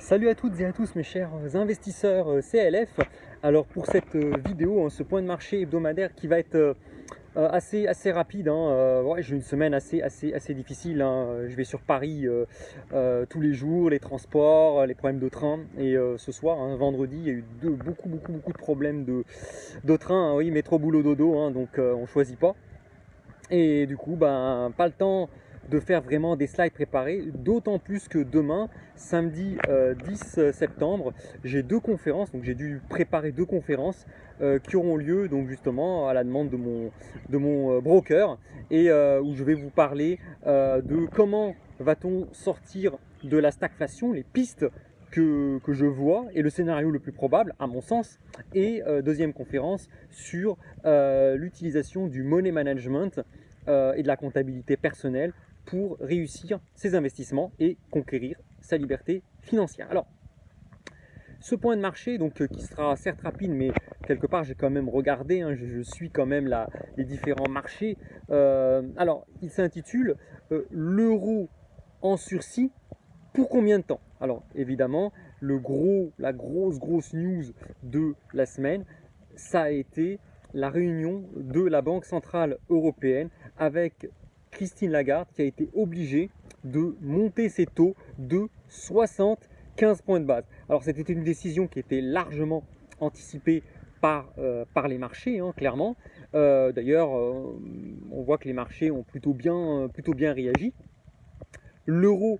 Salut à toutes et à tous mes chers investisseurs CLF. Alors pour cette vidéo, ce point de marché hebdomadaire qui va être assez rapide. Ouais, j'ai une semaine assez difficile. Je vais sur Paris tous les jours, les transports, les problèmes de train. Et ce soir, vendredi, il y a eu beaucoup de problèmes de train. Oui, métro, boulot, dodo. Donc on choisit pas. Et du coup, pas le temps de faire vraiment des slides préparés, d'autant plus que demain, samedi 10 septembre, j'ai deux conférences, donc j'ai dû préparer deux conférences qui auront lieu donc justement à la demande de mon broker et où je vais vous parler de comment va-t-on sortir de la stagflation, les pistes que je vois et le scénario le plus probable à mon sens, et deuxième conférence sur l'utilisation du money management et de la comptabilité personnelle pour réussir ses investissements et conquérir sa liberté financière. Alors, ce point de marché, donc, qui sera certes rapide, mais quelque part j'ai quand même regardé, je suis quand même les différents marchés. Alors, il s'intitule l'euro en sursis pour combien de temps? Alors, évidemment, la grosse news de la semaine, ça a été la réunion de la Banque Centrale Européenne avec Christine Lagarde qui a été obligée de monter ses taux de 75 points de base. Alors c'était une décision qui était largement anticipée par les marchés, clairement. D'ailleurs, on voit que les marchés ont plutôt bien réagi. L'euro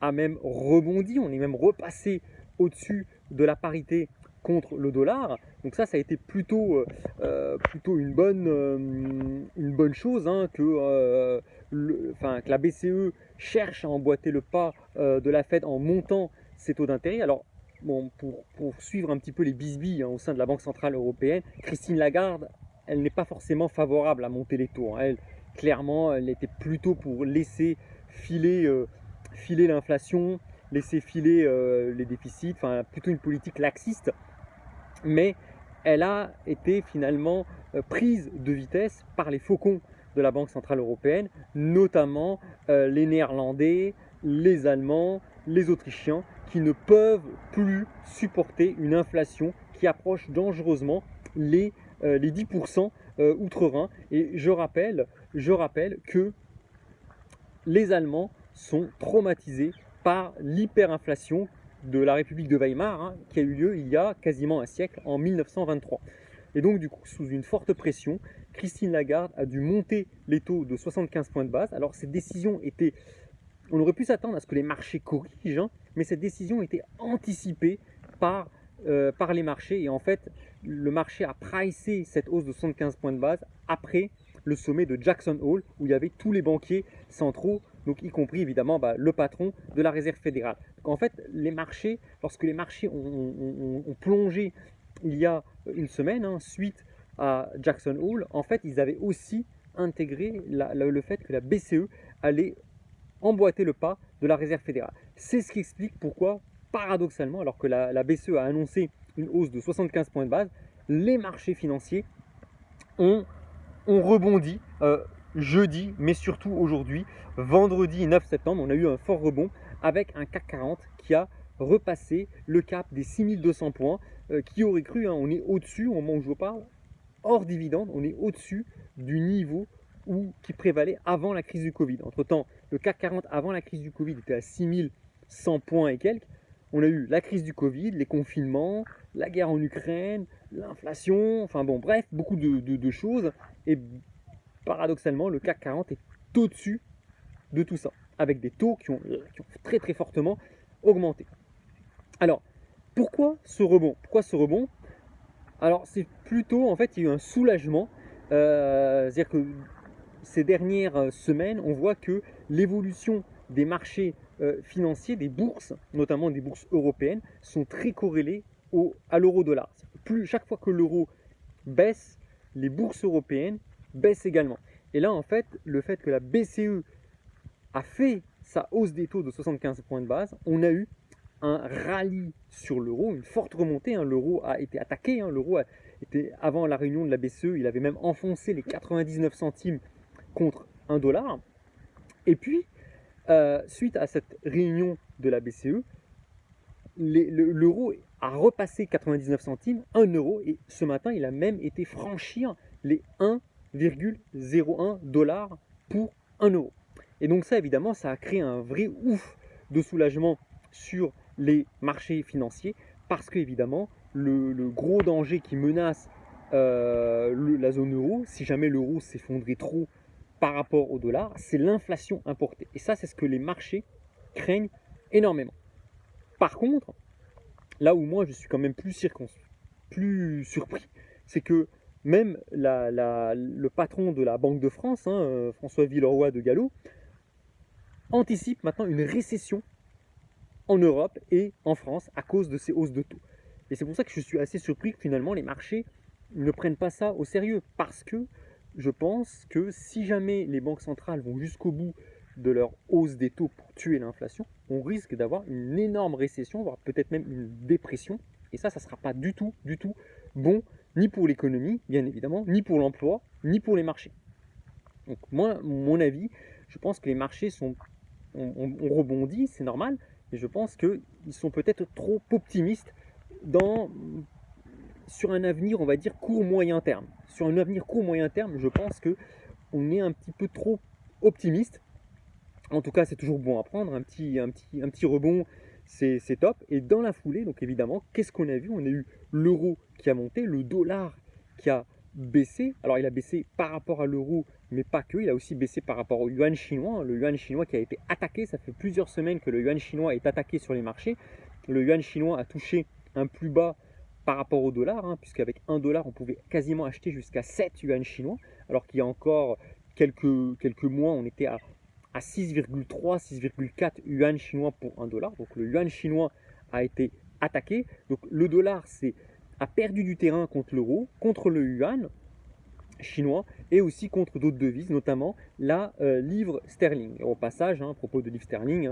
a même rebondi, on est même repassé au-dessus de la parité contre le dollar. Donc ça a été plutôt une bonne chose, que la BCE cherche à emboîter le pas de la Fed en montant ses taux d'intérêt. Alors, bon, pour suivre un petit peu les bisbilles au sein de la Banque Centrale Européenne, Christine Lagarde, elle n'est pas forcément favorable à monter les taux. Elle, clairement, elle était plutôt pour laisser filer l'inflation, laisser filer les déficits, enfin plutôt une politique laxiste, mais elle a été finalement prise de vitesse par les faucons de la Banque Centrale Européenne, notamment les Néerlandais, les Allemands, les Autrichiens, qui ne peuvent plus supporter une inflation qui approche dangereusement les 10% outre-Rhin. Et je rappelle que les Allemands sont traumatisés par l'hyperinflation de la République de Weimar, qui a eu lieu il y a quasiment un siècle, en 1923. Et donc du coup, sous une forte pression, Christine Lagarde a dû monter les taux de 75 points de base. Alors cette décision était, on aurait pu s'attendre à ce que les marchés corrigent, mais cette décision était anticipée par les marchés. Et en fait, le marché a pricé cette hausse de 75 points de base après le sommet de Jackson Hole, où il y avait tous les banquiers centraux, donc y compris évidemment le patron de la Réserve fédérale. Donc en fait, lorsque les marchés ont plongé il y a une semaine, suite à Jackson Hole, en fait, ils avaient aussi intégré le fait que la BCE allait emboîter le pas de la Réserve fédérale. C'est ce qui explique pourquoi, paradoxalement, alors que la BCE a annoncé une hausse de 75 points de base, les marchés financiers ont rebondi jeudi, mais surtout aujourd'hui, vendredi 9 septembre, on a eu un fort rebond avec un CAC 40 qui a repassé le cap des 6200 points. Qui aurait cru, on est au-dessus, au moment où je vous parle, hors dividende, on est au-dessus du niveau qui prévalait avant la crise du Covid. Entre-temps, le CAC 40 avant la crise du Covid était à 6100 points et quelques. On a eu la crise du Covid, les confinements, la guerre en Ukraine, l'inflation, enfin bon, bref, beaucoup de choses. Et paradoxalement, le CAC 40 est au-dessus de tout ça, avec des taux qui ont très fortement augmenté. Alors, pourquoi ce rebond? Alors, c'est plutôt, en fait, il y a eu un soulagement. C'est-à-dire que ces dernières semaines, on voit que l'évolution des marchés financiers, des bourses, notamment des bourses européennes, sont très corrélées à l'euro-dollar. Chaque fois que l'euro baisse, les bourses européennes baissent également. Et là, en fait, le fait que la BCE a fait sa hausse des taux de 75 points de base, on a eu un rallye sur l'euro, une forte remontée. L'euro a été attaqué. L'euro était, avant la réunion de la BCE, il avait même enfoncé les 99 centimes contre $1. Et puis, suite à cette réunion de la BCE, l'euro a repassé 99 centimes, 1 euro, et ce matin, il a même été franchir les 1,01 dollars pour 1 euro. Et donc ça, évidemment, ça a créé un vrai ouf de soulagement sur les marchés financiers, parce que, évidemment, le gros danger qui menace la zone euro, si jamais l'euro s'effondrait trop par rapport au dollar, c'est l'inflation importée. Et ça, c'est ce que les marchés craignent énormément. Par contre, là où moi je suis quand même plus surpris, c'est que même le patron de la Banque de France, François Villeroy de Galhau, anticipe maintenant une récession en Europe et en France à cause de ces hausses de taux. Et c'est pour ça que je suis assez surpris que finalement les marchés ne prennent pas ça au sérieux, parce que je pense que si jamais les banques centrales vont jusqu'au bout de leur hausse des taux pour tuer l'inflation, on risque d'avoir une énorme récession, voire peut-être même une dépression. Et ça ne sera pas du tout bon, ni pour l'économie, bien évidemment, ni pour l'emploi, ni pour les marchés. Donc moi, mon avis, je pense que les marchés ont rebondi, c'est normal, mais je pense qu'ils sont peut-être trop optimistes sur un avenir, on va dire, court-moyen terme. Sur un avenir court-moyen terme, je pense qu'on est un petit peu trop optimiste. En tout cas, c'est toujours bon à prendre, un petit rebond, c'est top. Et dans la foulée, donc évidemment, qu'est-ce qu'on a vu? On a eu l'euro qui a monté, le dollar qui a baissé. Alors, il a baissé par rapport à l'euro, mais pas que. Il a aussi baissé par rapport au yuan chinois. Le yuan chinois qui a été attaqué. Ça fait plusieurs semaines que le yuan chinois est attaqué sur les marchés. Le yuan chinois a touché un plus bas par rapport au dollar, puisqu'avec 1 dollar, on pouvait quasiment acheter jusqu'à 7 yuan chinois, alors qu'il y a encore quelques mois, on était à 6,3, 6,4 yuan chinois pour 1 dollar. Donc le yuan chinois a été attaqué. Donc le dollar a perdu du terrain contre l'euro, contre le yuan chinois et aussi contre d'autres devises, notamment la livre sterling. Et au passage, à propos de livre sterling,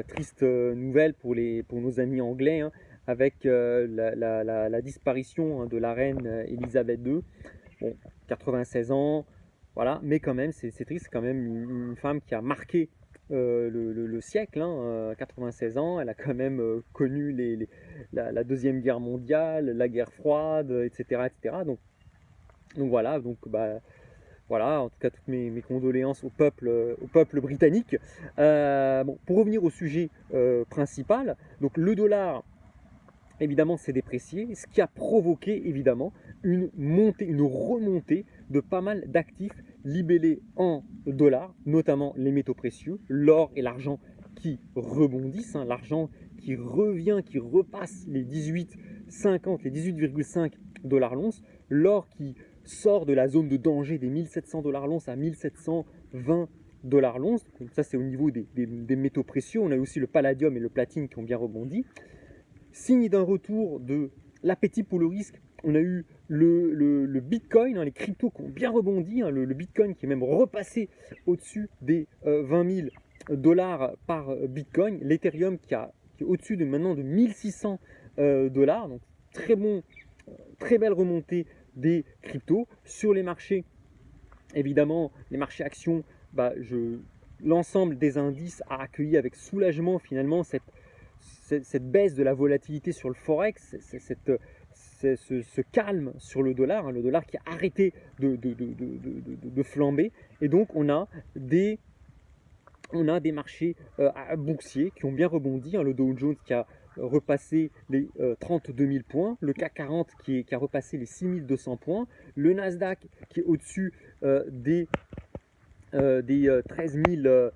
triste nouvelle pour nos amis anglais, avec la disparition de la reine Elisabeth II. Bon, 96 ans, voilà, mais quand même, c'est triste, c'est quand même une femme qui a marqué le siècle, 96 ans, elle a quand même connu la Deuxième Guerre mondiale, la guerre froide, etc. etc. Donc voilà, voilà, en tout cas toutes mes condoléances au peuple britannique. Pour revenir au sujet principal, donc le dollar, évidemment, s'est déprécié, ce qui a provoqué évidemment une remontée de pas mal d'actifs libellés en dollars, notamment les métaux précieux, l'or et l'argent qui rebondissent, l'argent qui revient, qui repasse les 18,50, les 18,5 dollars l'once, l'or qui sort de la zone de danger des 1700 dollars l'once à 1720 dollars l'once. Donc ça, c'est au niveau des métaux précieux. On a aussi le palladium et le platine qui ont bien rebondi. Signe d'un retour de l'appétit pour le risque, on a eu le Bitcoin, les cryptos qui ont bien rebondi, le Bitcoin qui est même repassé au-dessus des 20 000 dollars par Bitcoin, l'Ethereum qui est au-dessus maintenant de 1600 dollars, donc très belle remontée des cryptos. Sur les marchés, évidemment, les marchés actions, l'ensemble des indices a accueilli avec soulagement finalement cette baisse de la volatilité sur le forex, ce calme sur le dollar qui a arrêté de flamber. Et donc on a des marchés boursiers qui ont bien rebondi, le Dow Jones qui a repassé les 32 000 points, le CAC 40 qui a repassé les 6 200 points, le Nasdaq qui est au-dessus des 13 000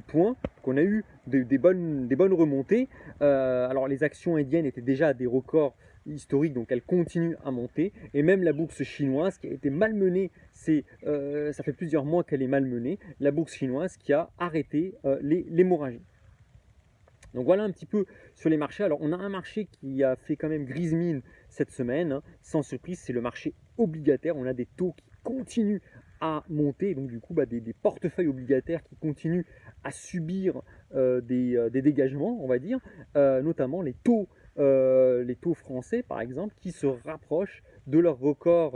points. Donc on a eu des bonnes remontées. Alors les actions indiennes étaient déjà à des records historiques, donc elles continuent à monter. Et même la bourse chinoise qui a été malmenée, ça fait plusieurs mois qu'elle est malmenée, la bourse chinoise qui a arrêté l'hémorragie. Donc voilà un petit peu sur les marchés. Alors on a un marché qui a fait quand même grise mine cette semaine, sans surprise, c'est le marché obligataire. On a des taux qui continuent à monter, donc du coup des portefeuilles obligataires qui continuent à subir des dégagements, on va dire, notamment les taux français par exemple, qui se rapprochent de leur record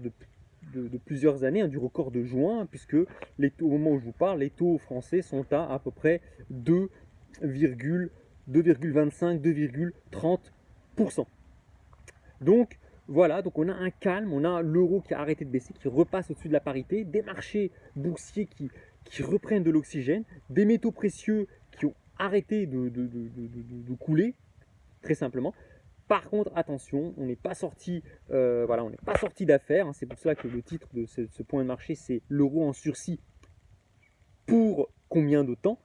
de plusieurs années, du record de juin, puisque au moment où je vous parle, les taux français sont à peu près 2 2,25, 2,30%. Donc voilà, donc on a un calme, on a l'euro qui a arrêté de baisser, qui repasse au-dessus de la parité, des marchés boursiers qui reprennent de l'oxygène, des métaux précieux qui ont arrêté de couler, très simplement. Par contre, attention, on n'est pas sorti, voilà, on n'est pas sorti d'affaires. Hein, c'est pour cela que le titre de ce point de marché, c'est l'euro en sursis. Pour combien de temps?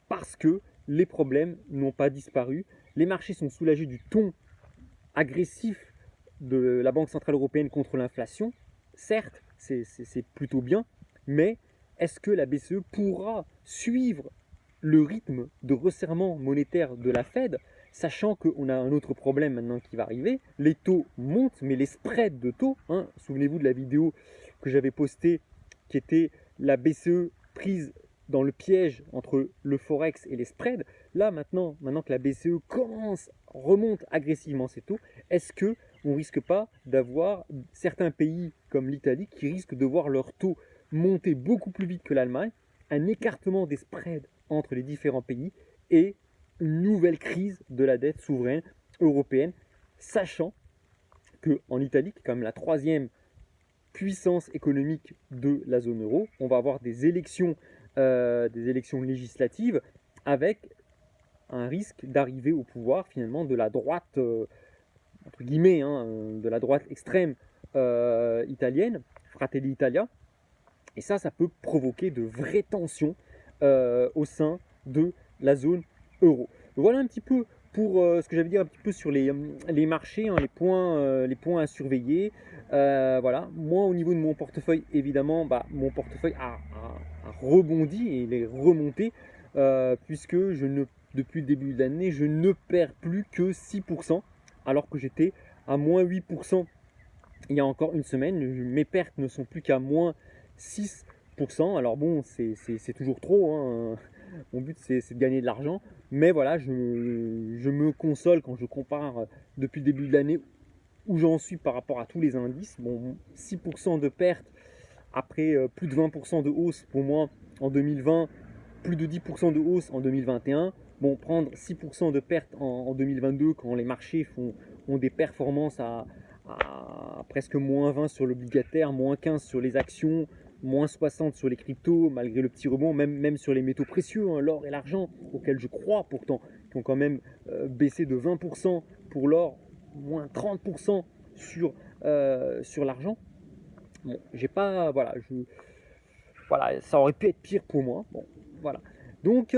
Parce que les problèmes n'ont pas disparu. Les marchés sont soulagés du ton agressif de la Banque Centrale Européenne contre l'inflation. Certes, c'est plutôt bien, mais est-ce que la BCE pourra suivre le rythme de resserrement monétaire de la Fed, sachant qu'on a un autre problème maintenant qui va arriver? Les taux montent, mais les spreads de taux, hein, souvenez-vous de la vidéo que j'avais postée qui était la BCE prise dans le piège entre le forex et les spreads. Là maintenant que la BCE remonte agressivement ses taux, est-ce que on risque pas d'avoir certains pays comme l'Italie qui risquent de voir leurs taux monter beaucoup plus vite que l'Allemagne, un écartement des spreads entre les différents pays et une nouvelle crise de la dette souveraine européenne, sachant qu'en Italie, qui est quand même la troisième puissance économique de la zone euro, on va avoir des élections législatives avec un risque d'arriver au pouvoir finalement de la droite, entre guillemets, hein, de la droite extrême italienne, Fratelli Italia. Et ça peut provoquer de vraies tensions au sein de la zone euro. Voilà un petit peu pour ce que j'avais dit un petit peu sur les marchés, hein, les points à surveiller. Voilà, moi au niveau de mon portefeuille, évidemment, mon portefeuille a rebondi et il est remonté puisque depuis le début de l'année, je ne perds plus que 6%, alors que j'étais à moins 8% il y a encore une semaine. Mes pertes ne sont plus qu'à moins 6%. Alors bon, c'est toujours trop, hein. Mon but c'est de gagner de l'argent, mais voilà, je me console quand je compare depuis le début de l'année où j'en suis par rapport à tous les indices. Bon, 6% de pertes après plus de 20% de hausse pour moi en 2020, plus de 10% de hausse en 2021. Bon, prendre 6% de pertes en 2022 quand les marchés ont des performances à presque moins 20 sur l'obligataire, moins 15 sur les actions, moins 60 sur les cryptos, malgré le petit rebond, même sur les métaux précieux, hein, l'or et l'argent, auxquels je crois pourtant, qui ont quand même baissé de 20% pour l'or, moins 30% sur l'argent. Bon, j'ai pas, voilà, ça aurait pu être pire pour moi. Bon, voilà. Donc,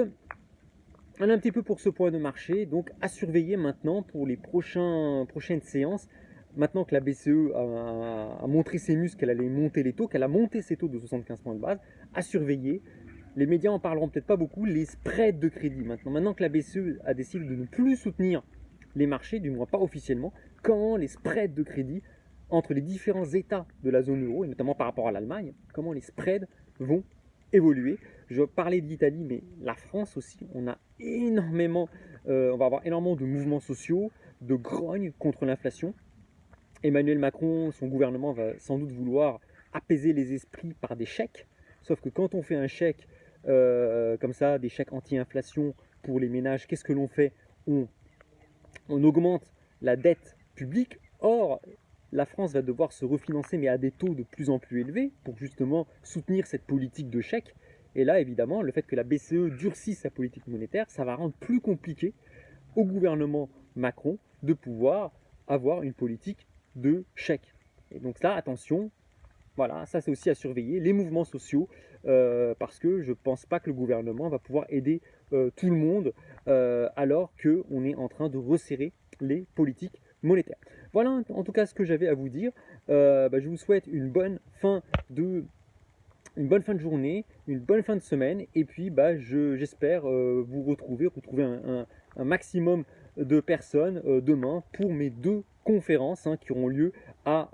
on a un petit peu pour ce point de marché. Donc, à surveiller maintenant pour les prochaines séances. Maintenant que la BCE a montré ses muscles, qu'elle allait monter les taux, qu'elle a monté ses taux de 75 points de base, à surveiller. Les médias en parleront peut-être pas beaucoup, les spreads de crédit. Maintenant que la BCE a décidé de ne plus soutenir les marchés, du moins pas officiellement, comment les spreads de crédit entre les différents États de la zone euro, et notamment par rapport à l'Allemagne, comment les spreads vont évoluer. Je parlais de l'Italie, mais la France aussi, on va avoir énormément de mouvements sociaux, de grogne contre l'inflation. Emmanuel Macron, son gouvernement va sans doute vouloir apaiser les esprits par des chèques. Sauf que quand on fait un chèque comme ça, des chèques anti-inflation pour les ménages, qu'est-ce que l'on fait? On augmente la dette publique. Or, la France va devoir se refinancer, mais à des taux de plus en plus élevés, pour justement soutenir cette politique de chèque. Et là, évidemment, le fait que la BCE durcisse sa politique monétaire, ça va rendre plus compliqué au gouvernement Macron de pouvoir avoir une politique de chèque. Et donc ça, attention, voilà, ça c'est aussi à surveiller, les mouvements sociaux, parce que je ne pense pas que le gouvernement va pouvoir aider tout le monde alors qu'on est en train de resserrer les politiques monétaires. Voilà en tout cas ce que j'avais à vous dire. Je vous souhaite une bonne fin de journée, une bonne fin de semaine, et puis j'espère vous retrouver un maximum de personnes demain pour mes 2 conférences qui auront lieu à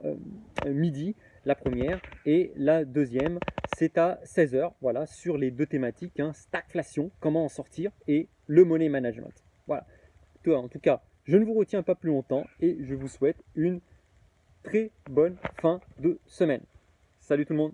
midi, la première, et la deuxième c'est à 16h, voilà, sur les 2 thématiques, stagflation, comment en sortir, et le money management. Voilà, en tout cas, je ne vous retiens pas plus longtemps, et je vous souhaite une très bonne fin de semaine. Salut tout le monde!